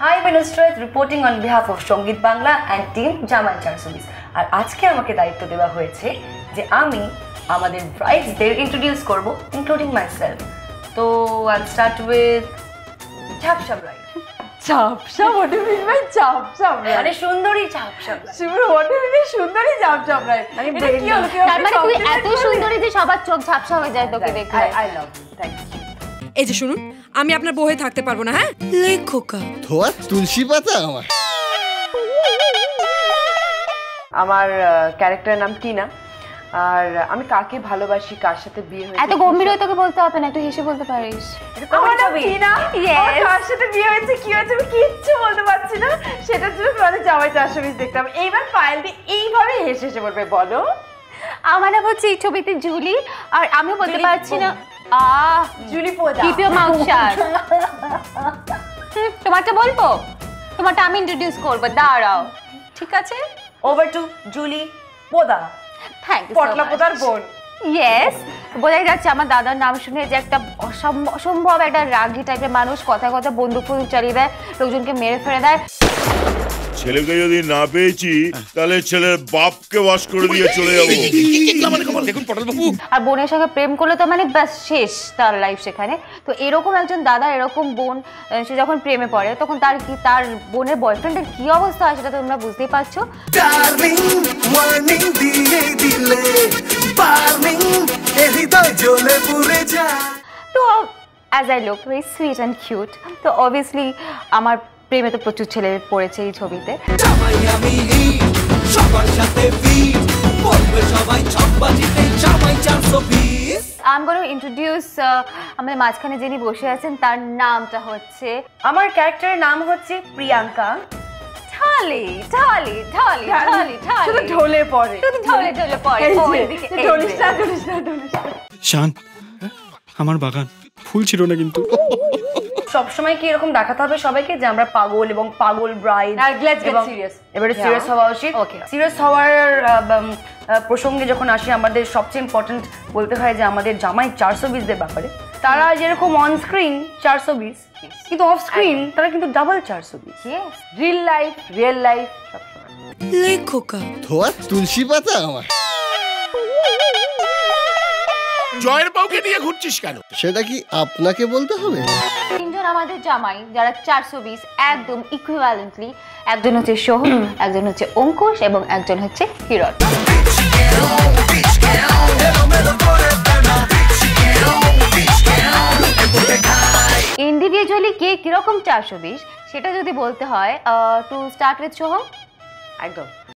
Hi, Nusrat reporting on behalf of সঙ্গীত Bangla and team জামাই 420। আর আজকে আমাকে দায়িত্ব দেওয়া হয়েছে যে আমি আমাদের ব্রাইডসদের ইন্ট্রোডিউস করব, including myself। তো I'll start with ঝাপসা ব্রাইড। ঝাপসা what do you mean by ঝাপসা ব্রাইড? মানে সুন্দরী ঝাপসা ব্রাইড। শিবুর what do you mean সুন্দরী ঝাপসা ব্রাইড? মানে কি হলো তার মানে তুই এত সুন্দরী যে সবার চোখ ঝাপসা হয়ে যায় তোকে দেখলে। I love you, thank you। এই যে শুনুন, আমি আপনার বউ হয়ে থাকতে পারবো না, হ্যাঁ? লেখোকা ধোয়া তুলসী পাতা আমার ক্যারেক্টারের নাম টিনা। আর আমি কাকে ভালোবাসি, কার সাথে বিয়ে হয়েছে। এত গম্ভীর হয়ে তোকে বলতে হবে না, একটু হেসে বলতে পারিস। আমার নাম টিনা, আমার কার সাথে বিয়ে হয়েছে, কি হয়েছে আমি কিচ্ছু বলতে পারছি না। সেটার জন্য তোমাদের জামাই 420 দেখতাম। এইবার ফাইল দিয়ে এইভাবে হেসে হেসে বলবে, বলো। আমার নাম হচ্ছে এই ছবিতে জুলি, আর আমিও বলতে পারছি না। Julie Poda. Keep your mouth shut. তোমারটা বলবো, তোমারটা আমি ইন্ট্রোডিউস করবো, দাঁড়াও। ঠিক আছে, Over to Julie Poda. Thank you. Potla পোদার বোন। ইয়েস, বোঝাই যাচ্ছে আমার দাদার নাম শুনে যে একটা অসম্ভব একটা রাগী টাইপের মানুষ, কথা কথা বন্দুক ফন্দুক চালিয়ে দেয়, লোকজনকে মেরে ফেলে দেয়। ছেলেকে যদি না পেয়েছি তাহলে ছেলের বাপকে ওয়াশ করে দিয়ে চলে যাবো। আর বোনের সঙ্গে প্রেম করলে তো মানে ব্যাস শেষ তার লাইফ সেখানে। তো এরকম একজন দাদা, এরকম বোন, সে যখন প্রেমে পড়ে তখন তার কি, তার বোনের বয়ফ্রেন্ডের কি অবস্থা হয় সেটা তোমরা বুঝতেই পারছো। তো as I look very sweet and cute, তো অবভিয়াসলি আমার প্রেমে তো প্রচুর ছেলে পড়েছে এই ছবিতে। I'm going to introduce আমাদের মাঝখানে যিনি বসে আছেন, তার নামটা হচ্ছে, আমার ক্যারেক্টারের নাম হচ্ছে প্রিয়াঙ্কা। ঢালি ঢালি ঢালি ঢালি ঢালি, শুধু ঢলে পড়ে, শুধু ঢলে ঢলে পড়ে। ওইদিকে ঢলিস না, ঢলিস না, ঢলিস না। শান, আমার বাগান ফুল ছিল না কিন্তু। সবসময় কি এরকম দেখাতে হবে সবাইকে যে আমরা পাগল এবং পাগল ব্রাইড? Let's get serious. এবারে সিরিয়াস হওয়া উচিত। Okay. সিরিয়াস হওয়ার প্রসঙ্গে যখন আসি, আমাদের সবচেয়ে ইম্পর্টেন্ট বলতে হয় যে আমাদের জামাই 420 ব্যাপারে। তারা যেরকম অন স্ক্রিন 420, কিন্তু অফ স্ক্রিন তারা কিন্তু ডাবল 420। রিয়েল লাইফ সবসময়। লেখোকা ধোয়া তুলসী পাতা জয়ের বউকে নিয়ে ঘুরছিস কেন? সেটা কি আপনাকে বলতে হবে? তিনজন আমাদের জামাই যারা 420 একদম ইকুইভ্যালেন্টলি, একজন হচ্ছে সোহম, একজন হচ্ছে অঙ্কুশ এবং একজন হচ্ছে হিরণ। ইন্ডিভিজুয়ালি কে কিরকম 420 সেটা যদি বলতে হয়, টু স্টার্ট উইথ সোহম। একদম